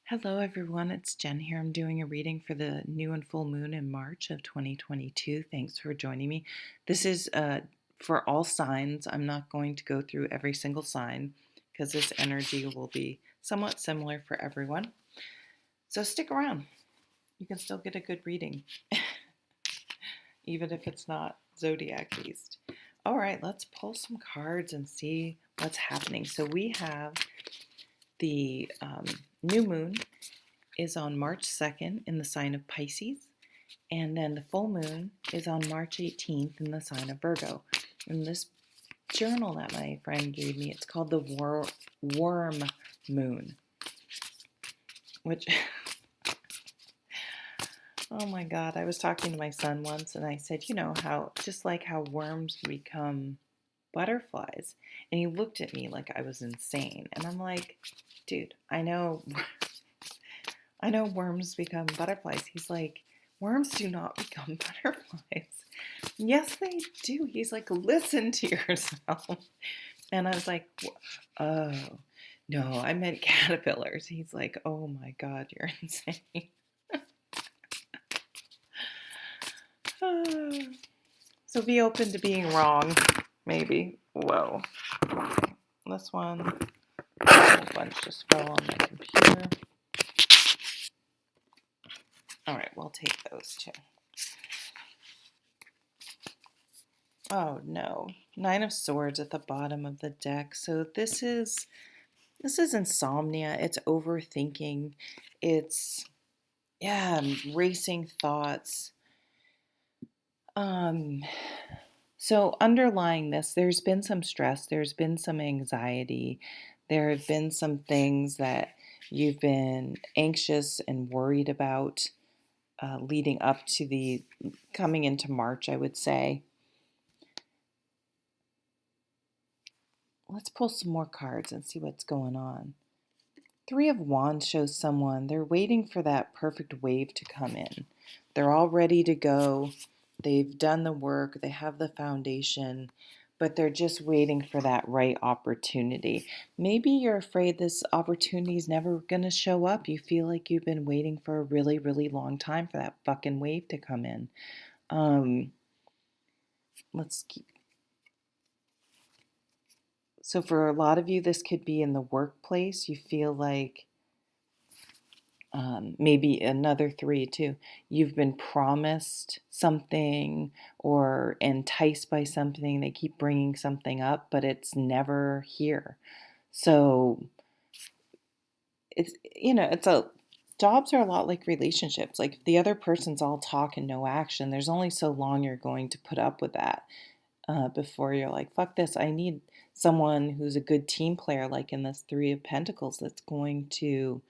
Hello, everyone. It's Jen here. I'm doing a reading for the new and full moon in March of 2022. Thanks for joining me. This is for all signs. I'm not going to go through every single sign because this energy will be somewhat similar for everyone. So stick around. You can still get a good reading, even if it's not zodiac based. All right, let's pull some cards and see what's happening. So we have the new moon is on March 2nd in the sign of Pisces, and then the full moon is on March 18th in the sign of Virgo. In this journal that my friend gave me, it's called the worm moon, which, oh my God, I was talking to my son once and I said, how, just like how worms become butterflies. And he looked at me like I was insane. And I'm like, dude, I know worms become butterflies. He's like, worms do not become butterflies. Yes, they do. He's like, listen to yourself. And I was like, oh, no, I meant caterpillars. He's like, oh my God, you're insane. So be open to being wrong, maybe. Whoa. This one, a whole bunch just fell on my computer. All right, we'll take those too. Oh no, Nine of Swords at the bottom of the deck. So this is insomnia. It's overthinking. It's racing thoughts. So underlying this, there's been some stress, there's been some anxiety, there have been some things that you've been anxious and worried about leading up to the coming into March, I would say. Let's pull some more cards and see what's going on. Three of Wands shows someone, they're waiting for that perfect wave to come in. They're all ready to go. They've done the work, they have the foundation, but they're just waiting for that right opportunity. Maybe you're afraid this opportunity is never going to show up. You feel like you've been waiting for a really, really long time for that fucking wave to come in. Let's keep. So for a lot of you, this could be in the workplace. You feel like maybe another three too. You've been promised something or enticed by something. They keep bringing something up, but it's never here. So jobs are a lot like relationships. Like if the other person's all talk and no action, there's only so long you're going to put up with that before you're like, fuck this. I need someone who's a good team player, like in this Three of Pentacles, that's going to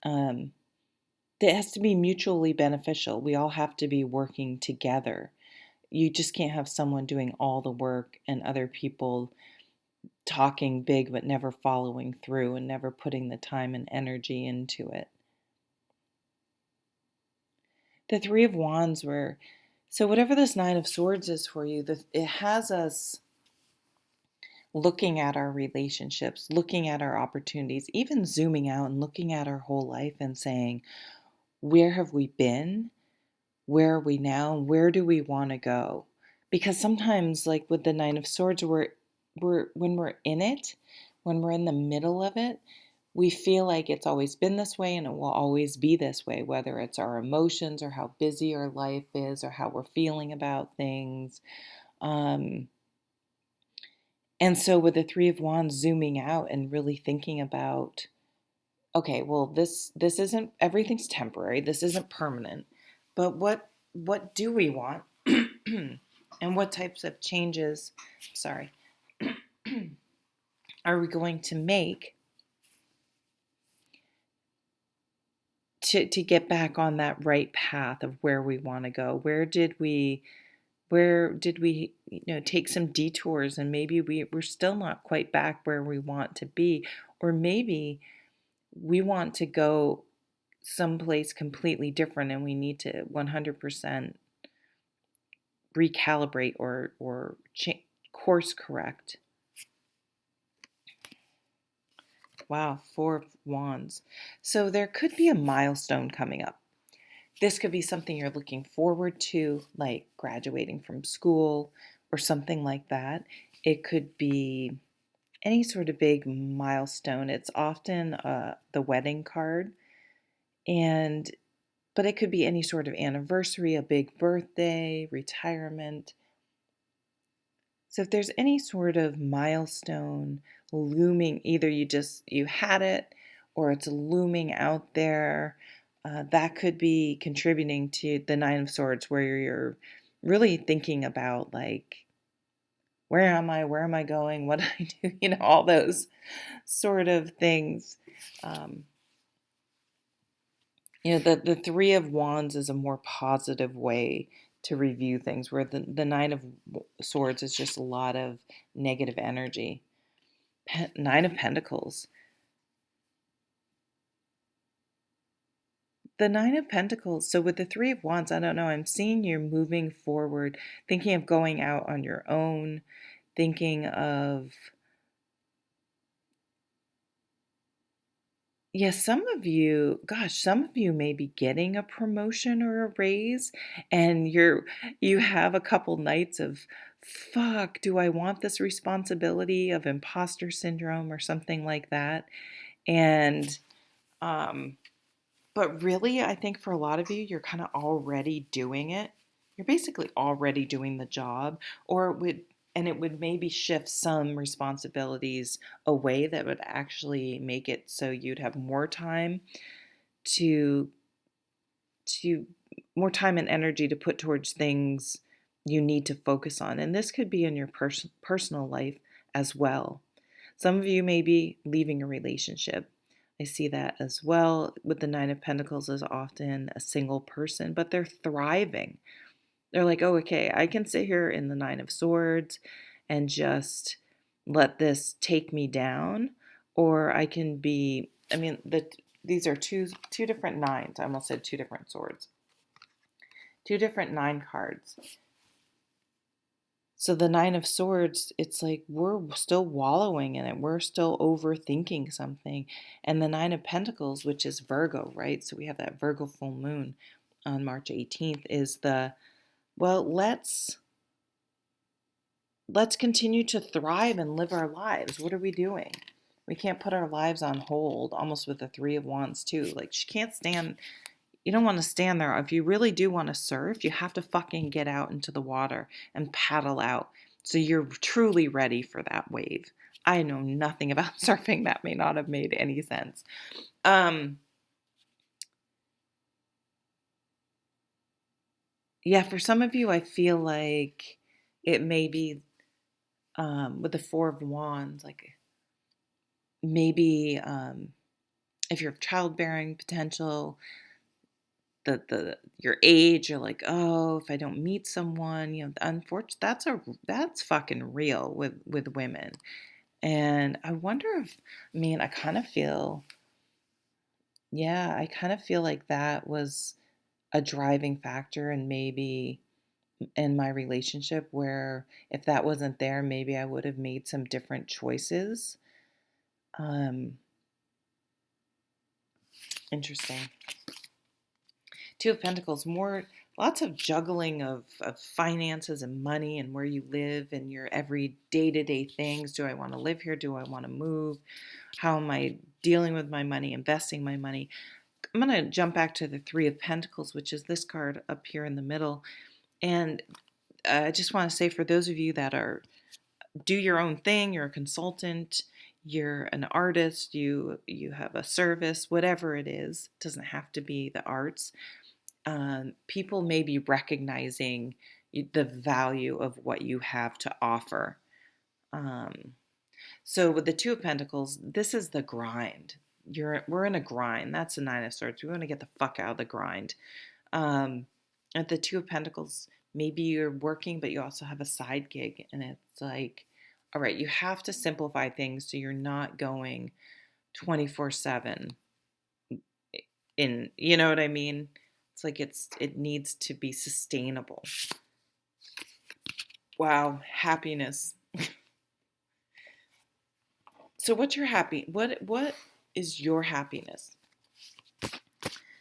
it has to be mutually beneficial. We all have to be working together. You just can't have someone doing all the work and other people talking big but never following through and never putting the time and energy into it. The Three of Wands so whatever this Nine of Swords is for you, it has us looking at our relationships, looking at our opportunities, even zooming out and looking at our whole life and saying, where have we been? Where are we now? Where do we want to go? Because sometimes, like with the Nine of Swords, when we're in it, when we're in the middle of it, we feel like it's always been this way and it will always be this way, whether it's our emotions or how busy our life is or how we're feeling about things. And so with the Three of Wands, zooming out and really thinking about, okay, well, this isn't, everything's temporary. This isn't permanent. But what do we want? And what types of changes, are we going to make to get back on that right path of where we want to go? Where did we take some detours and maybe we're still not quite back where we want to be, or maybe we want to go someplace completely different and we need to 100% recalibrate or course correct. Wow, Four of Wands. So there could be a milestone coming up. This could be something you're looking forward to, like graduating from school or something like that. It could be any sort of big milestone. It's often the wedding card, and but it could be any sort of anniversary, a big birthday, retirement. So if there's any sort of milestone looming, either you had it or it's looming out there, that could be contributing to the Nine of Swords, where you're really thinking about like, where am I? Where am I going? What do I do? All those sort of things. Um, the Three of Wands is a more positive way to review things, where the Nine of Swords is just a lot of negative energy. Nine of Pentacles. The Nine of Pentacles. So with the Three of Wands, I don't know, I'm seeing you moving forward, thinking of going out on your own, thinking of, yes, some of you may be getting a promotion or a raise, and you have a couple nights of, fuck, do I want this responsibility, of imposter syndrome or something like that. And um but really, I think for a lot of you, you're kind of already doing it. You're basically already doing the job, or it would maybe shift some responsibilities away that would actually make it so you'd have more time to to more time and energy to put towards things you need to focus on. And this could be in your personal life as well. Some of you may be leaving a relationship. I see that as well. With the Nine of Pentacles is often a single person, but they're thriving. They're like, oh, okay, I can sit here in the Nine of Swords and just let this take me down, or I can be. I mean, these are two different nines. I almost said two different swords. Two different nine cards. So the Nine of Swords, it's like we're still wallowing in it. We're still overthinking something. And the Nine of Pentacles, which is Virgo, right? So we have that Virgo full moon on March 18th, is well, let's continue to thrive and live our lives. What are we doing? We can't put our lives on hold, almost with the Three of Wands too. Like, she can't stand, you don't want to stand there. If you really do want to surf, you have to fucking get out into the water and paddle out, so you're truly ready for that wave. I know nothing about surfing. That may not have made any sense. Yeah, for some of you, I feel like it may be with the Four of Wands, like maybe if you're childbearing potential, the your age, you're like, oh, if I don't meet someone, unfortunately, that's fucking real with women. And I wonder if, I mean, I kind of feel, yeah, I kind of feel like that was a driving factor, and maybe in my relationship, where if that wasn't there, maybe I would have made some different choices. um Interesting. Two of Pentacles, more, lots of juggling of finances and money and where you live and your every day-to-day things. Do I want to live here? Do I want to move? How am I dealing with my money, investing my money? I'm going to jump back to the Three of Pentacles, which is this card up here in the middle. And I just want to say, for those of you that do your own thing, you're a consultant, you're an artist, you have a service, whatever it is, it doesn't have to be the arts. People may be recognizing the value of what you have to offer. Um, so with the Two of Pentacles, this is the grind. We're in a grind. That's the Nine of Swords. We want to get the fuck out of the grind. At the Two of Pentacles, maybe you're working, but you also have a side gig, and it's like, all right, you have to simplify things so you're not going 24/7 in, you know what I mean? It's like it needs to be sustainable. Wow, happiness. So what's your happy? What is your happiness?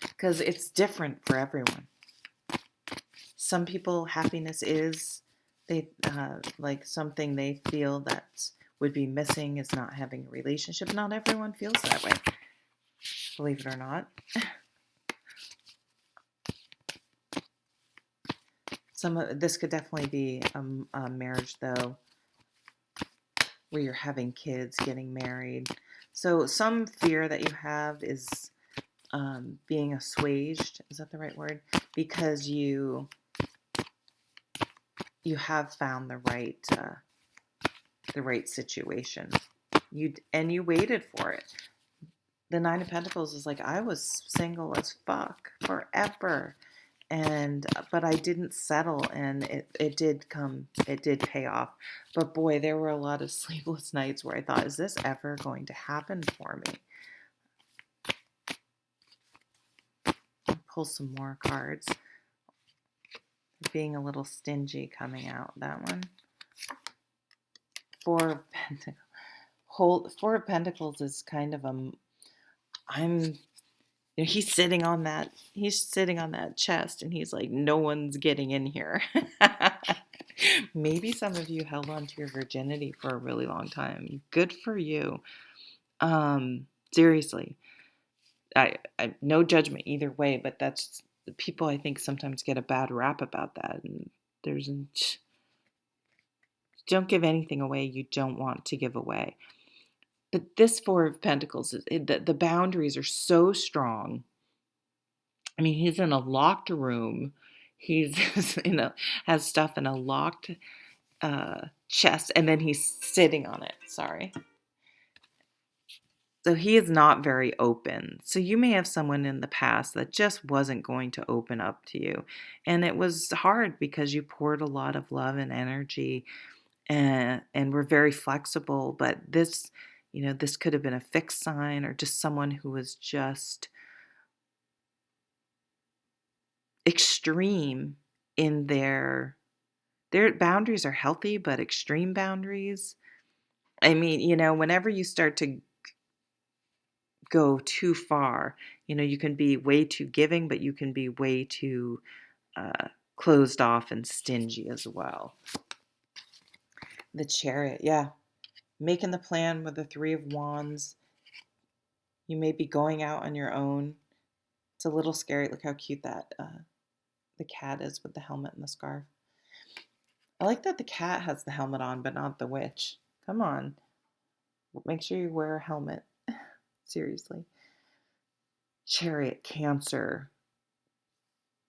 Because it's different for everyone. Some people, happiness is they like something they feel that would be missing is not having a relationship. Not everyone feels that way, believe it or not. This could definitely be a marriage, though, where you're having kids, getting married. So some fear that you have is being assuaged. Is that the right word? Because you have found the right situation. You waited for it. The Nine of Pentacles is like, I was single as fuck forever. But I didn't settle, and it did pay off. But boy, there were a lot of sleepless nights where I thought, is this ever going to happen for me? I'll pull some more cards. Being a little stingy coming out, that one. Four of Pentacles. Four of Pentacles is kind of he's sitting on that chest, and he's like, no one's getting in here. Maybe some of you held on to your virginity for a really long time. Good for you. Seriously, I no judgment either way, but that's, people I think sometimes get a bad rap about that, and don't give anything away you don't want to give away. But this Four of Pentacles, the boundaries are so strong. I mean, he's in a locked room. He's has stuff in a locked chest, and then he's sitting on it. Sorry. So he is not very open. So you may have someone in the past that just wasn't going to open up to you. And it was hard because you poured a lot of love and energy, and were very flexible. But this could have been a fixed sign, or just someone who was just extreme in their boundaries are healthy, but extreme boundaries. I mean, whenever you start to go too far, you can be way too giving, but you can be way too closed off and stingy as well. The Chariot, yeah. Making the plan with the Three of Wands. You may be going out on your own. It's a little scary. Look how cute that the cat is with the helmet and the scarf. I like that the cat has the helmet on, but not the witch. Come on. Make sure you wear a helmet. Seriously. Chariot, Cancer.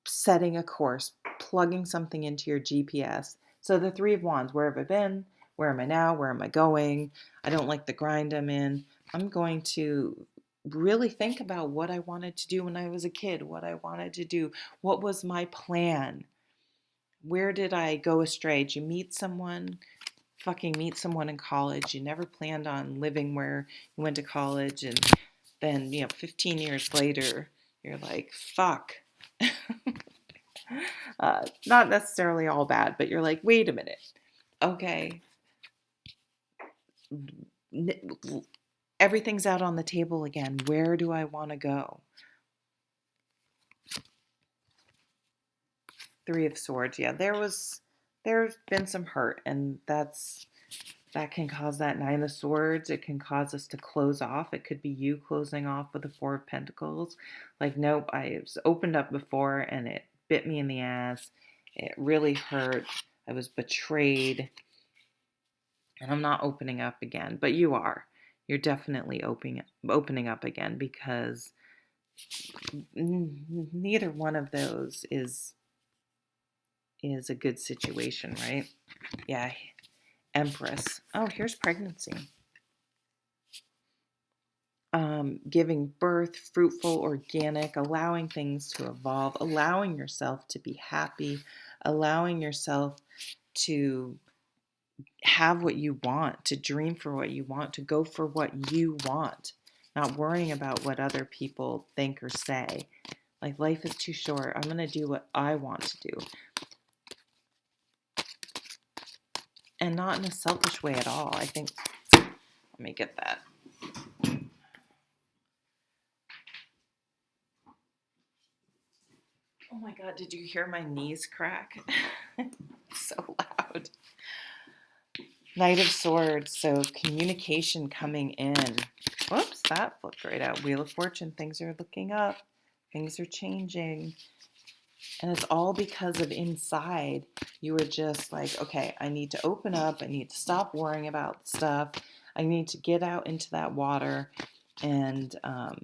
Setting a course, plugging something into your GPS. So the Three of Wands, where have I been? Where am I now? Where am I going? I don't like the grind I'm in. I'm going to really think about what I wanted to do when I was a kid, what I wanted to do. What was my plan? Where did I go astray? Did you meet someone in college? You never planned on living where you went to college, and then 15 years later you're like, fuck. Not necessarily all bad, but you're like, wait a minute, okay, everything's out on the table again. Where do I want to go? Three of Swords. Yeah, there's been some hurt, and that can cause that Nine of Swords. It can cause us to close off. It could be you closing off with the Four of Pentacles. Like, nope, I was opened up before and it bit me in the ass. It really hurt. I was betrayed, and I'm not opening up again. But you are. You're definitely opening up again, because neither one of those is a good situation, right? Yeah. Empress. Oh, here's pregnancy. Giving birth, fruitful, organic, allowing things to evolve, allowing yourself to be happy, allowing yourself to have what you want, to dream for what you want, to go for what you want, not worrying about what other people think or say. Like, life is too short. I'm going to do what I want to do. And not in a selfish way at all. I think Let me get that. Oh my God, did you hear my knees crack? So loud. Knight of Swords, so communication coming in. Whoops, that flipped right out. Wheel of Fortune, things are looking up. Things are changing. And it's all because of inside. You were just like, okay, I need to open up. I need to stop worrying about stuff. I need to get out into that water. And I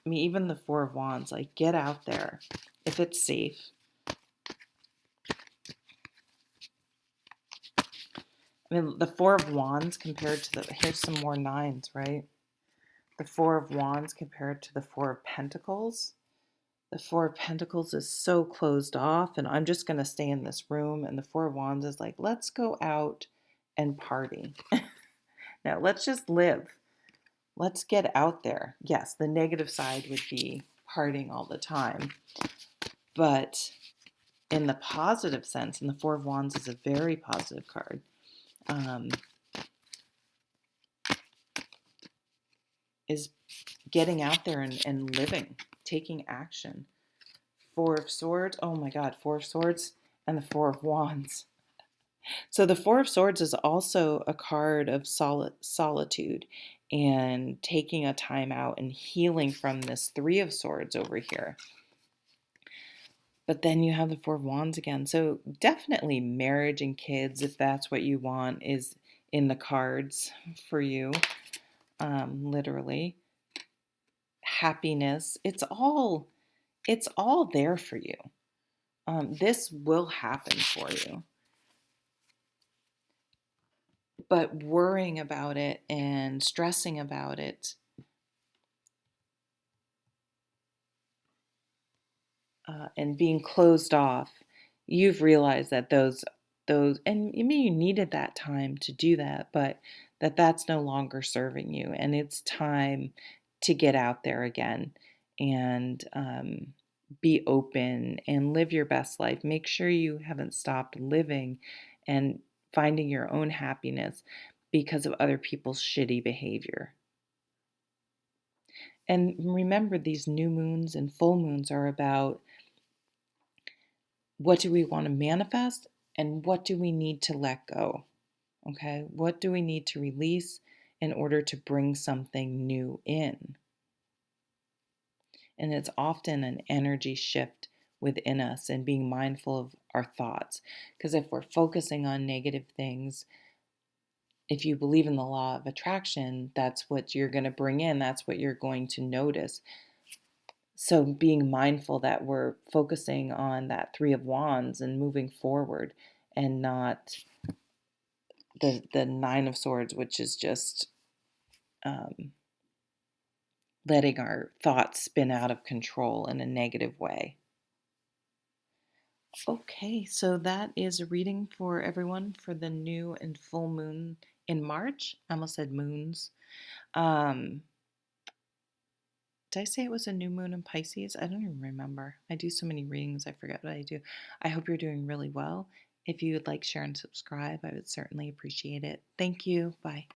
mean, even the Four of Wands, like get out there if it's safe. I mean, the Four of Wands compared to here's some more nines, right? The Four of Wands compared to the Four of Pentacles. The Four of Pentacles is so closed off, and I'm just going to stay in this room. And the Four of Wands is like, let's go out and party. Now, let's just live. Let's get out there. Yes, the negative side would be partying all the time. But in the positive sense, and the Four of Wands is a very positive card, is getting out there and living, taking action. Four of Swords, oh my God, Four of Swords and the Four of Wands. So the Four of Swords is also a card of solitude and taking a time out and healing from this Three of Swords over here. But then you have the Four of Wands again. So definitely marriage and kids, if that's what you want, is in the cards for you, literally. Happiness, it's all there for you. This will happen for you. But worrying about it and stressing about it and being closed off, you've realized that those, and maybe you needed that time to do that, but that's no longer serving you, and it's time to get out there again and be open and live your best life. Make sure you haven't stopped living and finding your own happiness because of other people's shitty behavior. And remember, these new moons and full moons are about what do we want to manifest and what do we need to let go? Okay, what do we need to release in order to bring something new in? And it's often an energy shift within us and being mindful of our thoughts. Because if we're focusing on negative things, if you believe in the law of attraction, that's what you're going to bring in, that's what you're going to notice. So being mindful that we're focusing on that Three of Wands and moving forward and not the Nine of Swords, which is just letting our thoughts spin out of control in a negative way. Okay, so that is a reading for everyone for the new and full moon in March. I almost said moons. Did I say it was a new moon in Pisces? I don't even remember. I do so many readings, I forget what I do. I hope you're doing really well. If you would like, share, and subscribe, I would certainly appreciate it. Thank you. Bye.